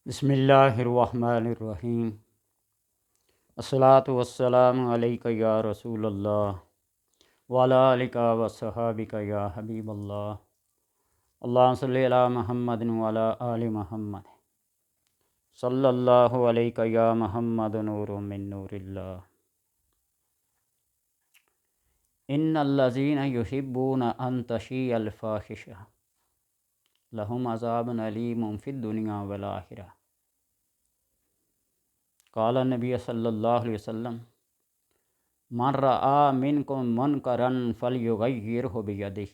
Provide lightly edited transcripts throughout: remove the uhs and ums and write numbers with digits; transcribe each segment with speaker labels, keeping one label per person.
Speaker 1: بسم اللہ الرحمن الرحیم۔ الصلاۃ والسلام علیک یا رسول اللہ وعلی آلک و صحابک یا حبیب اللہ۔ اللہم صلی علی محمد وعلی آل محمد صلی اللہ علیک یا محمد نور من نور اللہ۔ ان الذین یحبون ان تشیع الفاحشہ لہم عذاب علیم فی الدنیا والآخرہ۔ قال نبی صلی اللہ علیہ وسلم من رآ منکم منکرا فلیغیرہ بیدہ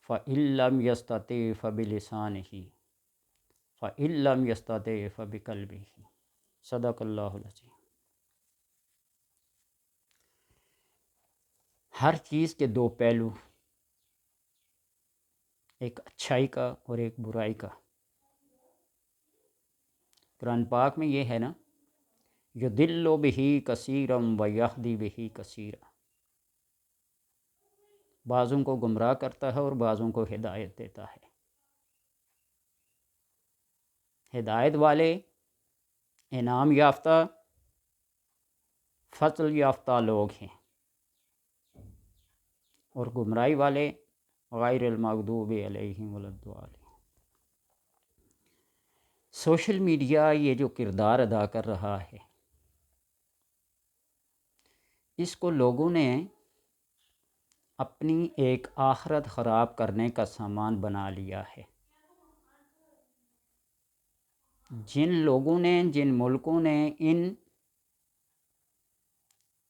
Speaker 1: فإن لم یستطع فبلسانہ فإن لم یستطع فبقلبہ۔ صدق اللہ العظیم۔ ہر چیز کے دو پہلو، ایک اچھائی کا اور ایک برائی کا۔ قرآن پاک میں یہ ہے نا، یضل بہ کثیرا ویہدی بہ کثیرا، بعضوں کو گمراہ کرتا ہے اور بعضوں کو ہدایت دیتا ہے۔ ہدایت والے انعام یافتہ فضل یافتہ لوگ ہیں، اور گمراہی والے غیر المغضوب علیہم ولا الضالین۔ سوشل میڈیا یہ جو کردار ادا کر رہا ہے، اس کو لوگوں نے اپنی ایک آخرت خراب کرنے کا سامان بنا لیا ہے۔ جن لوگوں نے، جن ملکوں نے ان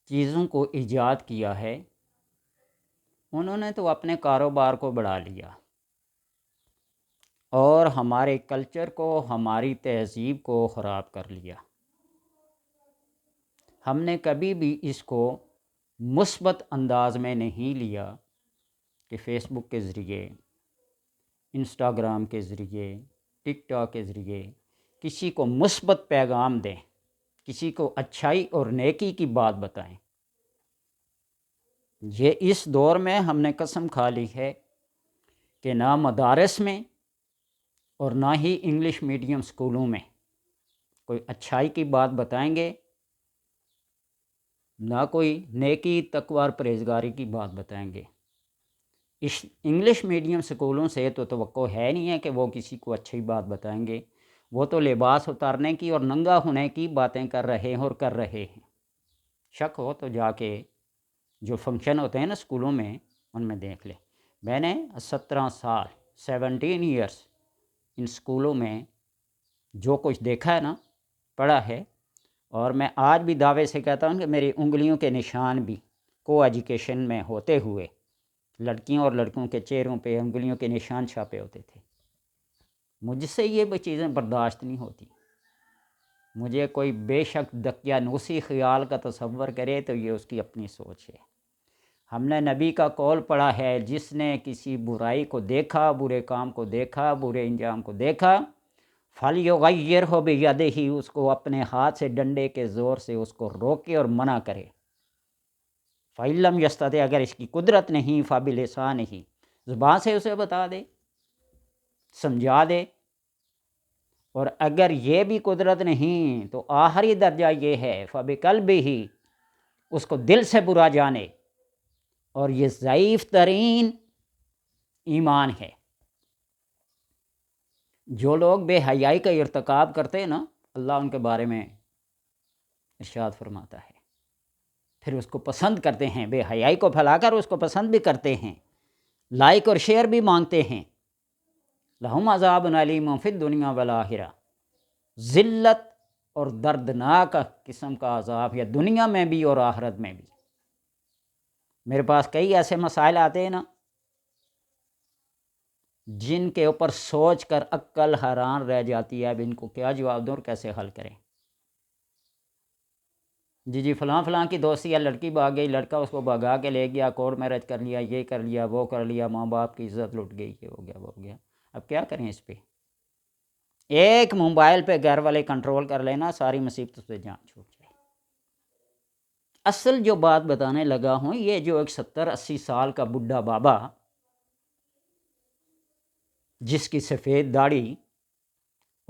Speaker 1: چیزوں کو ایجاد کیا ہے، انہوں نے تو اپنے کاروبار کو بڑھا لیا اور ہمارے کلچر کو، ہماری تہذیب کو خراب کر لیا۔ ہم نے کبھی بھی اس کو مثبت انداز میں نہیں لیا کہ فیس بک کے ذریعے، انسٹاگرام کے ذریعے، ٹک ٹاک کے ذریعے کسی کو مثبت پیغام دیں، کسی کو اچھائی اور نیکی کی بات بتائیں۔ یہ اس دور میں ہم نے قسم کھا لی ہے کہ نہ مدارس میں اور نہ ہی انگلش میڈیم سکولوں میں کوئی اچھائی کی بات بتائیں گے، نہ کوئی نیکی تقوی اور پرہیزگاری کی بات بتائیں گے۔ اس انگلش میڈیم سکولوں سے تو توقع ہے نہیں ہے کہ وہ کسی کو اچھی بات بتائیں گے، وہ تو لباس اتارنے کی اور ننگا ہونے کی باتیں کر رہے ہیں اور کر رہے ہیں۔ شک ہو تو جا کے جو فنکشن ہوتے ہیں نا سکولوں میں، ان میں دیکھ لیں۔ میں نے 17 سال 17 ایئرس ان سکولوں میں جو کچھ دیکھا ہے نا، پڑھا ہے، اور میں آج بھی دعوے سے کہتا ہوں کہ میری انگلیوں کے نشان بھی کو ایجوکیشن میں ہوتے ہوئے لڑکیوں اور لڑکوں کے چہروں پہ انگلیوں کے نشان چھاپے ہوتے تھے۔ مجھ سے یہ چیزیں برداشت نہیں ہوتی۔ مجھے کوئی بے شک دقیانوسی خیال کا تصور کرے تو یہ اس کی اپنی سوچ ہے۔ ہم نے نبی کا قول پڑھا ہے، جس نے کسی برائی کو دیکھا، برے کام کو دیکھا، برے انجام کو دیکھا، فَلْيُغَيِّرْهُ بِيَدِهِ، اس کو اپنے ہاتھ سے ڈنڈے کے زور سے اس کو روکے اور منع کرے۔ فَإِن لَّمْ يَسْتَطِعْ، اگر اس کی قدرت نہیں، فَبِلِسَانِهِ، زبان سے اسے بتا دے، سمجھا دے۔ اور اگر یہ بھی قدرت نہیں تو آخری درجہ یہ ہے فَبِقَلْبِهِ، اس کو دل سے برا جانے، اور یہ ضعیف ترین ایمان ہے۔ جو لوگ بے حیائی کا ارتکاب کرتے ہیں نا، اللہ ان کے بارے میں ارشاد فرماتا ہے، پھر اس کو پسند کرتے ہیں، بے حیائی کو پھیلا کر اس کو پسند بھی کرتے ہیں، لائک اور شیئر بھی مانگتے ہیں۔ لہم عذاب علیم فی الدنیا والآخرہ، ذلت اور دردناک قسم کا عذاب ہے دنیا میں بھی اور آخرت میں بھی۔ میرے پاس کئی ایسے مسائل آتے ہیں نا، جن کے اوپر سوچ کر عقل حیران رہ جاتی ہے، اب ان کو کیا جواب دوں اور کیسے حل کریں۔ جی فلاں فلاں کی دوستی ہے، لڑکی بھاگ گئی، لڑکا اس کو بھگا کے لے گیا، کورٹ میرج کر لیا، یہ کر لیا، وہ کر لیا، ماں باپ کی عزت لٹ گئی، یہ ہو گیا، وہ ہو گیا۔ اب کیا کریں اس پہ؟ ایک موبائل پہ گھر والے کنٹرول کر لینا، ساری مصیبتوں سے جان چھوٹ جائے۔ اصل جو بات بتانے لگا ہوں، یہ جو ایک 70-80 سال کا بڈھا بابا، جس کی سفید داڑھی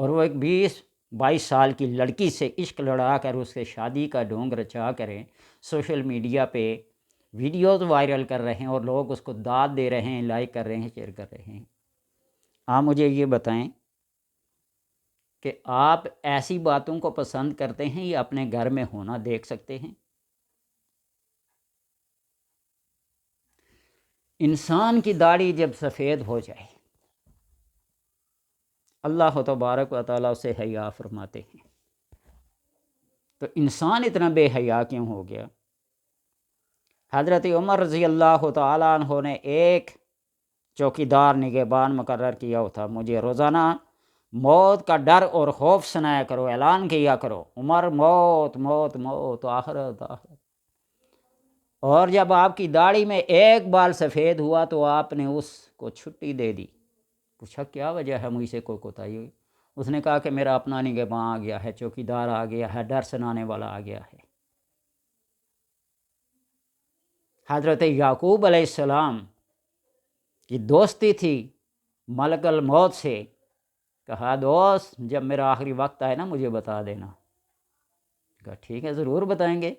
Speaker 1: اور وہ ایک 20-22 سال کی لڑکی سے عشق لڑا کر اس سے شادی کا ڈھونگ رچا کریں سوشل میڈیا پہ ویڈیوز وائرل کر رہے ہیں اور لوگ اس کو داد دے رہے ہیں، لائک کر رہے ہیں، شیئر کر رہے ہیں۔ آپ مجھے یہ بتائیں کہ آپ ایسی باتوں کو پسند کرتے ہیں یا اپنے گھر میں ہونا دیکھ سکتے ہیں؟ انسان کی داڑھی جب سفید ہو جائے اللہ تبارک و تعالیٰ اسے حیا فرماتے ہیں، تو انسان اتنا بے حیا کیوں ہو گیا؟ حضرت عمر رضی اللہ تعالیٰ عنہ نے ایک چوکیدار نگہبان مقرر کیا تھا، مجھے روزانہ موت کا ڈر اور خوف سنایا کرو، اعلان کیا کرو، عمر موت موت موت، آخرت آخرت۔ اور جب آپ کی داڑھی میں ایک بال سفید ہوا تو آپ نے اس کو چھٹی دے دی۔ پوچھا کیا وجہ ہے، مجھ سے کوئی کوتاہی ہوئی؟ اس نے کہا کہ میرا اپنا نگہباں آ گیا ہے، چوکیدار آ گیا ہے، ڈر سنانے والا آ گیا ہے۔ حضرت یعقوب علیہ السلام کی دوستی تھی ملک الموت سے، کہا دوست جب میرا آخری وقت آئے نا مجھے بتا دینا۔ کہا ٹھیک ہے ضرور بتائیں گے۔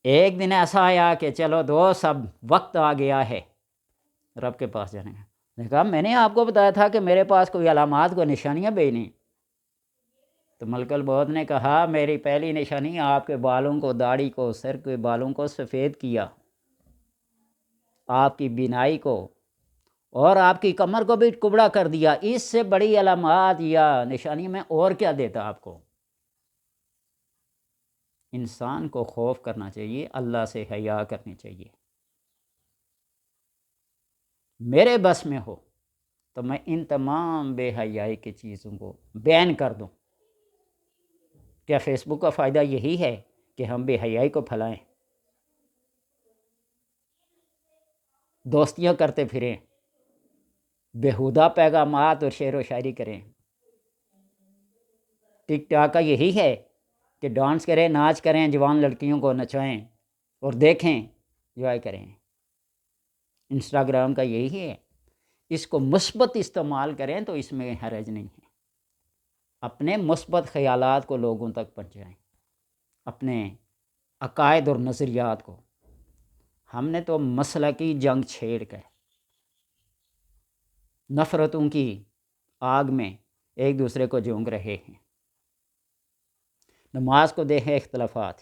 Speaker 1: ایک دن ایسا آیا کہ چلو دوست اب وقت آ گیا ہے رب کے پاس جانے کا۔ نے کہا میں نے آپ کو بتایا تھا کہ میرے پاس کوئی علامات کو نشانیاں بھیجنی۔ تو ملک الموت نے کہا میری پہلی نشانی آپ کے بالوں کو، داڑھی کو، سر کے بالوں کو سفید کیا، آپ کی بینائی کو اور آپ کی کمر کو بھی کبڑا کر دیا۔ اس سے بڑی علامات یا نشانی میں اور کیا دیتا آپ کو؟ انسان کو خوف کرنا چاہیے، اللہ سے حیا کرنی چاہیے۔ میرے بس میں ہو تو میں ان تمام بے حیائی کی چیزوں کو بین کر دوں۔ کیا فیس بک کا فائدہ یہی ہے کہ ہم بے حیائی کو پھیلائیں، دوستیاں کرتے پھریں، بیہودہ پیغامات اور شعر و شاعری کریں؟ ٹک ٹاک کا یہی ہے کہ ڈانس کریں، ناچ کریں، جوان لڑکیوں کو نچائیں اور دیکھیں، انجوائے کریں؟ انسٹاگرام کا یہی ہے؟ اس کو مثبت استعمال کریں تو اس میں حرج نہیں ہے۔ اپنے مثبت خیالات کو لوگوں تک پہنچائیں، اپنے عقائد اور نظریات کو۔ ہم نے تو مسلکی جنگ چھیڑ کر نفرتوں کی آگ میں ایک دوسرے کو جھونک رہے ہیں۔ نماز کو دیکھیں اختلافات،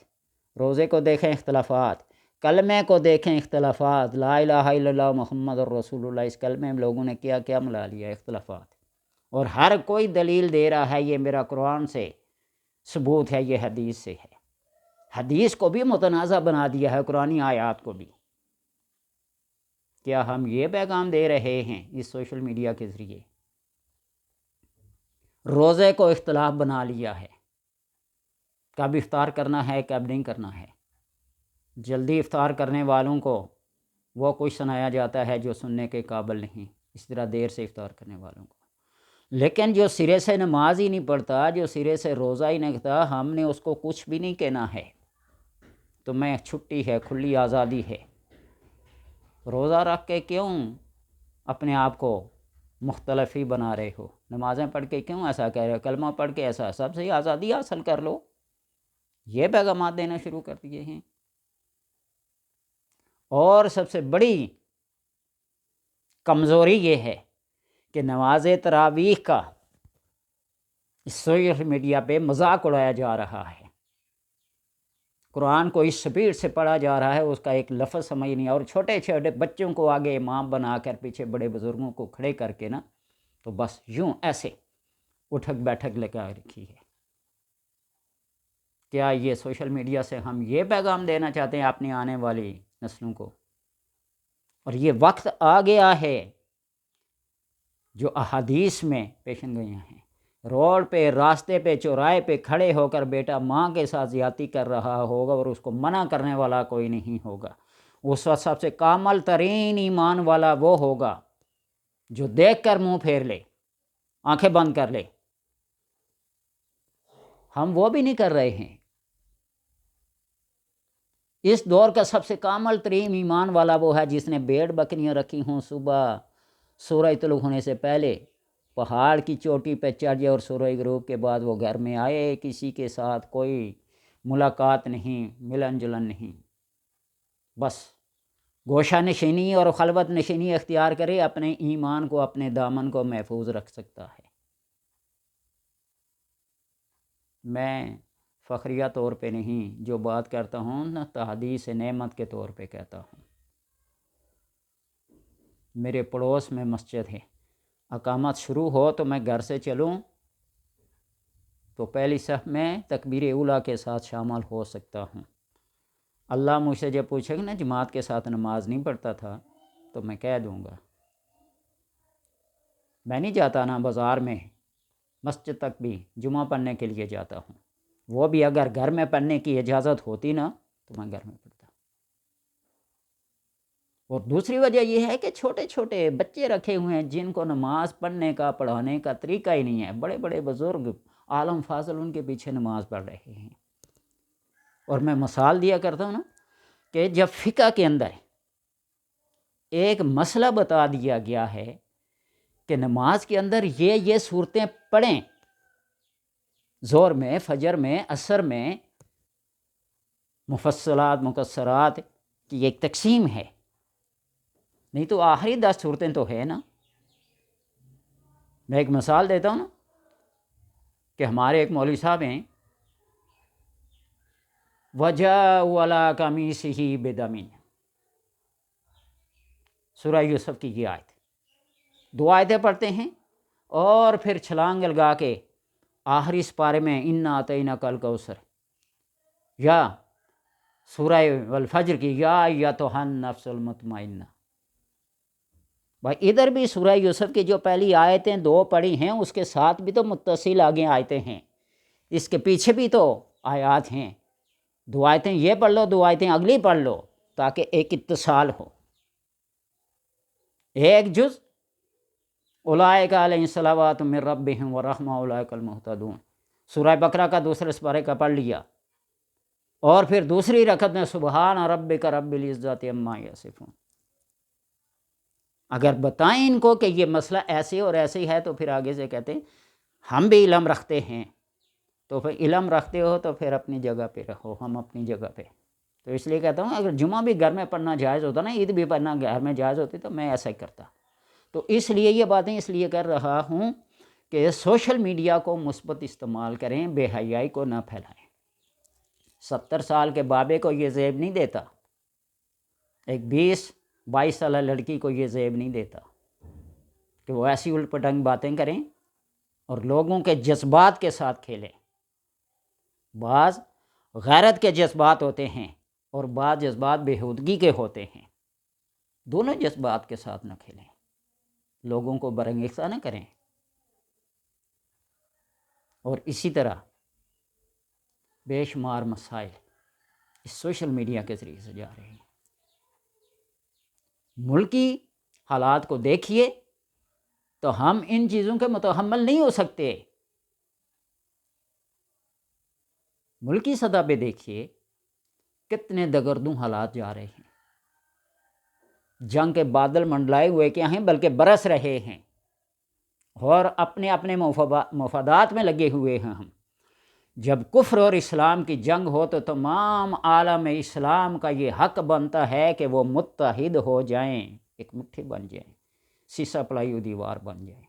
Speaker 1: روزے کو دیکھیں اختلافات، کلمے کو دیکھیں اختلافات، لا الہ الا اللہ محمد الرسول اللہ، اس کلمے میں لوگوں نے کیا کیا ملا لیا، اختلافات۔ اور ہر کوئی دلیل دے رہا ہے یہ میرا قرآن سے ثبوت ہے، یہ حدیث سے ہے۔ حدیث کو بھی متنازع بنا دیا ہے، قرآنی آیات کو بھی۔ کیا ہم یہ پیغام دے رہے ہیں اس سوشل میڈیا کے ذریعے؟ روزے کو اختلاف بنا لیا ہے، کب افطار کرنا ہے کب نہیں کرنا ہے۔ جلدی افطار کرنے والوں کو وہ کچھ سنایا جاتا ہے جو سننے کے قابل نہیں، اس طرح دیر سے افطار کرنے والوں کو۔ لیکن جو سرے سے نماز ہی نہیں پڑھتا، جو سرے سے روزہ ہی نہیں رکھتا، ہم نے اس کو کچھ بھی نہیں کہنا ہے۔ تو میں چھٹی ہے، کھلی آزادی ہے۔ روزہ رکھ کے کیوں اپنے آپ کو مختلف ہی بنا رہے ہو؟ نمازیں پڑھ کے کیوں ایسا کہہ رہے ہو؟ کلمہ پڑھ کے ایسا؟ سب سے آزادی حاصل کر لو۔ یہ پیغامات دینا شروع کر دیے ہیں۔ اور سب سے بڑی کمزوری یہ ہے کہ نماز تراویح کا سوشل میڈیا پہ مذاق اڑایا جا رہا ہے۔ قرآن کو اس سپیڈ سے پڑھا جا رہا ہے، اس کا ایک لفظ سمجھ نہیں، اور چھوٹے چھوٹے بچوں کو آگے امام بنا کر پیچھے بڑے بزرگوں کو کھڑے کر کے نا تو بس یوں ایسے اٹھک بیٹھک لگا رکھی ہے۔ کیا یہ سوشل میڈیا سے ہم یہ پیغام دینا چاہتے ہیں اپنی آنے والی نسلوں کو؟ اور یہ وقت آ گیا ہے جو احادیث میں پیشن گوئیاں ہیں۔ روڈ پہ، راستے پہ، چوراہے پہ کھڑے ہو کر بیٹا ماں کے ساتھ زیادتی کر رہا ہوگا اور اس کو منع کرنے والا کوئی نہیں ہوگا، اس وقت سب سے کامل ترین ایمان والا وہ ہوگا جو دیکھ کر منہ پھیر لے، آنکھیں بند کر لے۔ ہم وہ بھی نہیں کر رہے ہیں۔ اس دور کا سب سے کامل ترین ایمان والا وہ ہے جس نے بھیڑ بکریاں رکھی ہوں، صبح سورج طلوع ہونے سے پہلے پہاڑ کی چوٹی پہ چڑھ جائے اور سورج غروب کے بعد وہ گھر میں آئے، کسی کے ساتھ کوئی ملاقات نہیں، ملن جلن نہیں، بس گوشہ نشینی اور خلوت نشینی اختیار کرے، اپنے ایمان کو، اپنے دامن کو محفوظ رکھ سکتا ہے۔ میں فخریہ طور پہ نہیں، جو بات کرتا ہوں نہ تحدیث نعمت کے طور پہ کہتا ہوں۔ میرے پڑوس میں مسجد ہے، اقامت شروع ہو تو میں گھر سے چلوں تو پہلی صف میں تکبیر اولیٰ کے ساتھ شامل ہو سکتا ہوں۔ اللہ مجھ سے جب پوچھے گا نا جماعت کے ساتھ نماز نہیں پڑھتا تھا، تو میں کہہ دوں گا میں نہیں جاتا نا بازار میں، مسجد تک بھی جمعہ پڑھنے کے لیے جاتا ہوں، وہ بھی اگر گھر میں پڑھنے کی اجازت ہوتی نا تو میں گھر میں پڑھتا۔ اور دوسری وجہ یہ ہے کہ چھوٹے چھوٹے بچے رکھے ہوئے ہیں جن کو نماز پڑھنے کا، پڑھانے کا طریقہ ہی نہیں ہے، بڑے بڑے بزرگ عالم فاضل ان کے پیچھے نماز پڑھ رہے ہیں۔ اور میں مثال دیا کرتا ہوں نا کہ جب فقہ کے اندر ایک مسئلہ بتا دیا گیا ہے کہ نماز کے اندر یہ صورتیں پڑھیں، ظہر میں، فجر میں، عصر میں، مفصلات مقصرات کی ایک تقسیم ہے، نہیں تو آخری 10 صورتیں تو ہے نا۔ میں ایک مثال دیتا ہوں نا کہ ہمارے ایک مولوی صاحب ہیں، وَجَاءُوا عَلَىٰ قَمِيصِهِ بِدَمٍ، سورہ یوسف کی یہ آیت، 2 آیتیں پڑھتے ہیں اور پھر چھلانگ لگا کے آخری سپارے میں اِنَّا أَعْطَيْنَاكَ الْكَوْثَرَ، یا سورہ والفجر کی یا ایتھا النفس المطمئنہ۔ بھائی ادھر بھی سورہ یوسف کی جو پہلی آیتیں 2 پڑھی ہیں اس کے ساتھ بھی تو متصل آگے آیتیں ہیں، اس کے پیچھے بھی تو آیات ہیں، 2 آیتیں یہ پڑھ لو، 2 آیتیں اگلی پڑھ لو تاکہ ایک اتصال ہو۔ ایک جز اولئک علیہم صلوات من ربہم ورحمہ اولئک المہتدون، سورہ بقرہ کا دوسرے سپارے کا پڑھ لیا، اور پھر دوسری رکعت میں سبحان ربک رب العزت عما یصفون۔ اگر بتائیں ان کو کہ یہ مسئلہ ایسے اور ایسے ہی ہے تو پھر آگے سے کہتے ہیں ہم بھی علم رکھتے ہیں، تو پھر علم رکھتے ہو تو پھر اپنی جگہ پہ رہو، ہم اپنی جگہ پہ۔ تو اس لیے کہتا ہوں اگر جمعہ بھی گھر میں پڑھنا جائز ہوتا نا، عید بھی پڑھنا گھر میں جائز ہوتی تو میں ایسا ہی کرتا۔ تو اس لیے یہ باتیں اس لیے کر رہا ہوں کہ سوشل میڈیا کو مثبت استعمال کریں، بے حیائی کو نہ پھیلائیں۔ 70 سال کے بابے کو یہ زیب نہیں دیتا، ایک 20-22 سالہ لڑکی کو یہ زیب نہیں دیتا کہ وہ ایسی الٹ پٹنگ باتیں کریں اور لوگوں کے جذبات کے ساتھ کھیلیں۔ بعض غیرت کے جذبات ہوتے ہیں اور بعض جذبات بےہودگی کے ہوتے ہیں، دونوں جذبات کے ساتھ نہ کھیلیں، لوگوں کو برانگیختہ نہ کریں۔ اور اسی طرح بے شمار مسائل اس سوشل میڈیا کے ذریعے سے جا رہے ہیں۔ ملکی حالات کو دیکھیے تو ہم ان چیزوں کے متحمل نہیں ہو سکتے۔ ملکی سطح پہ دیکھیے کتنے دگردوں حالات جا رہے ہیں، جنگ کے بادل منڈلائے ہوئے کیا ہیں بلکہ برس رہے ہیں، اور اپنے اپنے مفادات میں لگے ہوئے ہیں ہم۔ جب کفر اور اسلام کی جنگ ہو تو تمام عالم اسلام کا یہ حق بنتا ہے کہ وہ متحد ہو جائیں، ایک مٹھی بن جائیں، سیسا پلائی ہوئی دیوار بن جائیں،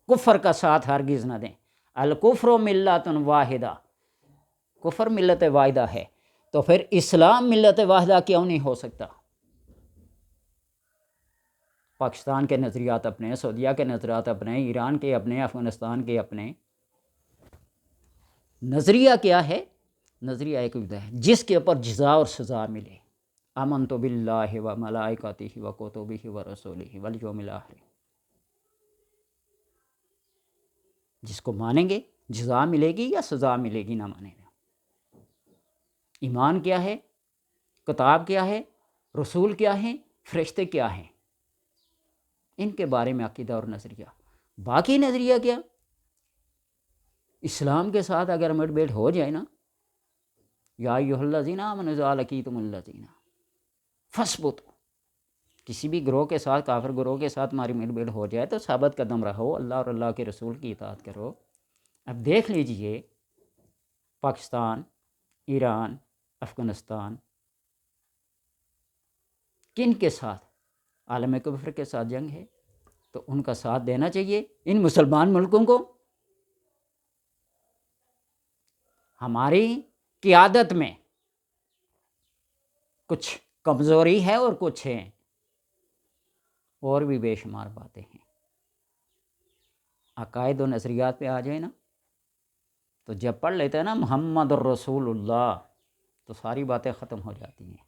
Speaker 1: کفر کا ساتھ ہرگز نہ دیں۔ الکفر ملت واحدہ، کفر ملت واحدہ ہے تو پھر اسلام ملت واحدہ کیوں نہیں ہو سکتا؟ پاکستان کے نظریات اپنے، سعودیہ کے نظریات اپنے، ایران کے اپنے، افغانستان کے اپنے۔ نظریہ کیا ہے؟ نظریہ ایک ہے جس کے اوپر جزا اور سزا ملے، آمنت باللہ و ملائکتہ و کتبہ و رسولہ والیوم الآخر، جس کو مانیں گے جزا ملے گی یا سزا ملے گی، نہ مانے گا۔ ایمان کیا ہے؟ کتاب کیا ہے؟ رسول کیا ہے؟ فرشتے کیا ہیں؟ ان کے بارے میں عقیدہ اور نظریہ۔ باقی نظریہ کیا؟ اسلام کے ساتھ اگر مٹ بیٹ ہو جائے نا، یا ایھا الذین آمنوا اذا لقیتم الذین فاثبتوا، کسی بھی گروہ کے ساتھ، کافر گروہ کے ساتھ ہماری مل بھیڑ ہو جائے تو ثابت قدم رہو، اللہ اور اللہ کے رسول کی اطاعت کرو۔ اب دیکھ لیجئے پاکستان، ایران، افغانستان کن کے ساتھ؟ عالم کفر کے ساتھ جنگ ہے، تو ان کا ساتھ دینا چاہیے ان مسلمان ملکوں کو۔ ہماری قیادت میں کچھ کمزوری ہے اور کچھ ہیں، اور بھی بے شمار باتیں ہیں۔ عقائد و نظریات پہ آ جائے نا، تو جب پڑھ لیتے ہیں نا محمد الرسول اللہ، تو ساری باتیں ختم ہو جاتی ہیں۔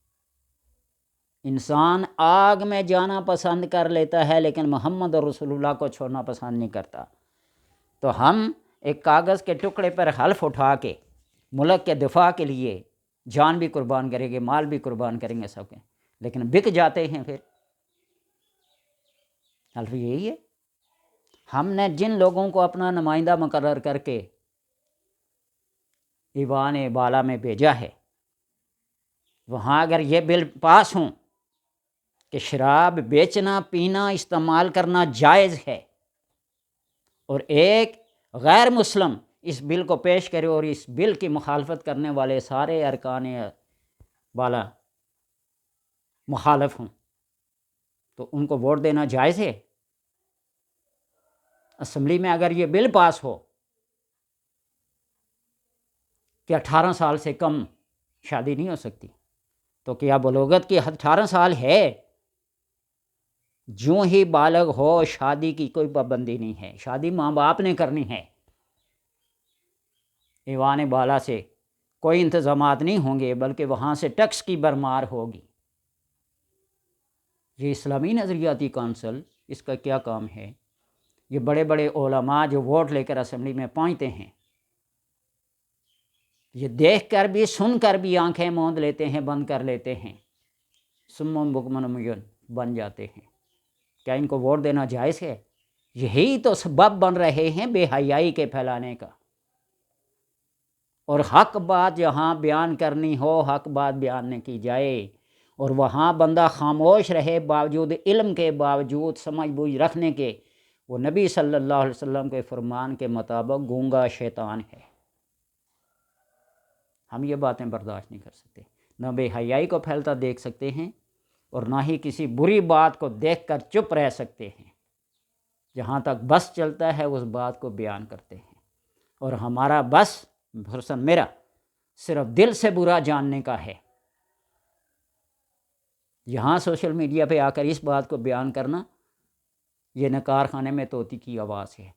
Speaker 1: انسان آگ میں جانا پسند کر لیتا ہے لیکن محمد الرسول اللہ کو چھوڑنا پسند نہیں کرتا۔ تو ہم ایک کاغذ کے ٹکڑے پر حلف اٹھا کے ملک کے دفاع کے لیے جان بھی قربان کریں گے، مال بھی قربان کریں گے سب کے، لیکن بک جاتے ہیں پھر۔ حلف یہی ہے۔ ہم نے جن لوگوں کو اپنا نمائندہ مقرر کر کے ایوان بالا میں بھیجا ہے، وہاں اگر یہ بل پاس ہوں کہ شراب بیچنا، پینا، استعمال کرنا جائز ہے، اور ایک غیر مسلم اس بل کو پیش کرے اور اس بل کی مخالفت کرنے والے سارے ارکان بالا مخالف ہوں، تو ان کو ووٹ دینا جائز ہے۔ اسمبلی میں اگر یہ بل پاس ہو کہ 18 سال سے کم شادی نہیں ہو سکتی، تو کیا بلوغت کی حد 18 سال ہے؟ جو ہی بالغ ہو شادی کی کوئی پابندی نہیں ہے، شادی ماں باپ نے کرنی ہے۔ ایوان بالا سے کوئی انتظامات نہیں ہوں گے، بلکہ وہاں سے ٹیکس کی بھرمار ہوگی۔ یہ اسلامی نظریاتی کونسل، اس کا کیا کام ہے؟ یہ بڑے بڑے علماء جو ووٹ لے کر اسمبلی میں پہنچتے ہیں، یہ دیکھ کر بھی سن کر بھی آنکھیں موند لیتے ہیں، بند کر لیتے ہیں، سم بکم عمی بن جاتے ہیں۔ کیا ان کو ووٹ دینا جائز ہے؟ یہی تو سبب بن رہے ہیں بے حیائی کے پھیلانے کا۔ اور حق بات جہاں بیان کرنی ہو، حق بات بیان نہ کی جائے، اور وہاں بندہ خاموش رہے باوجود علم کے، باوجود سمجھ بوجھ رکھنے کے، وہ نبی صلی اللہ علیہ وسلم کے فرمان کے مطابق گونگا شیطان ہے۔ ہم یہ باتیں برداشت نہیں کر سکتے، نہ بے حیائی کو پھیلتا دیکھ سکتے ہیں، اور نہ ہی کسی بری بات کو دیکھ کر چپ رہ سکتے ہیں۔ جہاں تک بس چلتا ہے اس بات کو بیان کرتے ہیں، اور ہمارا بس خصوصاً میرا صرف دل سے برا جاننے کا ہے۔ یہاں سوشل میڈیا پہ آ کر اس بات کو بیان کرنا، یہ نہ کارخانے میں طوطی کی آواز ہے۔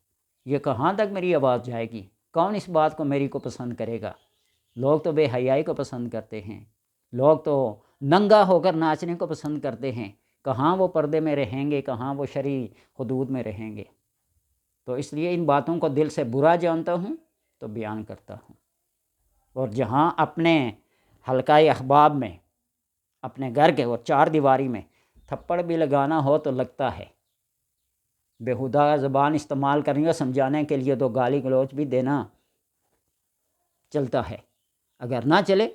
Speaker 1: یہ کہاں تک میری آواز جائے گی؟ کون اس بات کو میری کو پسند کرے گا؟ لوگ تو بے حیائی کو پسند کرتے ہیں، لوگ تو ننگا ہو کر ناچنے کو پسند کرتے ہیں۔ کہاں وہ پردے میں رہیں گے، کہاں وہ شرعی حدود میں رہیں گے؟ تو اس لیے ان باتوں کو دل سے برا جانتا ہوں تو بیان کرتا ہوں۔ اور جہاں اپنے حلقہ احباب میں، اپنے گھر کے اور چار دیواری میں تھپڑ بھی لگانا ہو تو لگتا ہے، بےہودہ زبان استعمال کرنی اور سمجھانے کے لیے تو گالی گلوچ بھی دینا چلتا ہے۔ اگر نہ چلے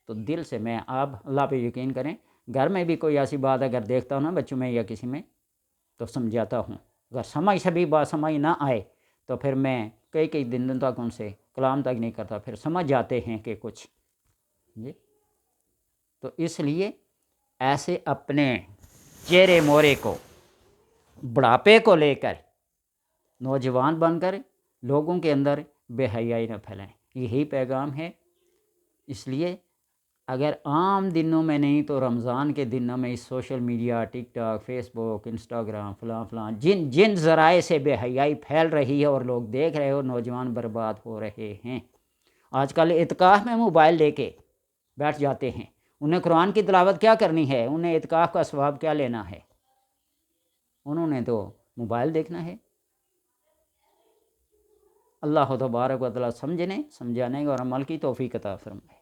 Speaker 1: تو دل سے، میں آپ اللہ پہ یقین کریں، گھر میں بھی کوئی ایسی بات اگر دیکھتا ہوں نا بچوں میں یا کسی میں، تو سمجھاتا ہوں۔ اگر سمجھ سے بھی بات سمجھ نہ آئے تو پھر میں کئی دن تک ان سے کلام تک نہیں کرتا، پھر سمجھ جاتے ہیں کہ کچھ جی۔ تو اس لیے ایسے اپنے چہرے مورے کو، بڑھاپے کو لے کر نوجوان بن کر لوگوں کے اندر بے حیائی نہ پھیلائیں، یہی پیغام ہے۔ اس لیے اگر عام دنوں میں نہیں تو رمضان کے دنوں میں اس سوشل میڈیا، ٹک ٹاک، فیس بک، انسٹاگرام، فلاں جن ذرائع سے بے حیائی پھیل رہی ہے اور لوگ دیکھ رہے اور نوجوان برباد ہو رہے ہیں۔ آج کل اعتکاف میں موبائل لے کے بیٹھ جاتے ہیں، انہیں قرآن کی تلاوت کیا کرنی ہے، انہیں اعتکاف کا ثواب کیا لینا ہے، انہوں نے تو موبائل دیکھنا ہے۔ اللہ تبارک و تعالیٰ سمجھنے، سمجھانے اور عمل کی توفیق عطا فرمائے۔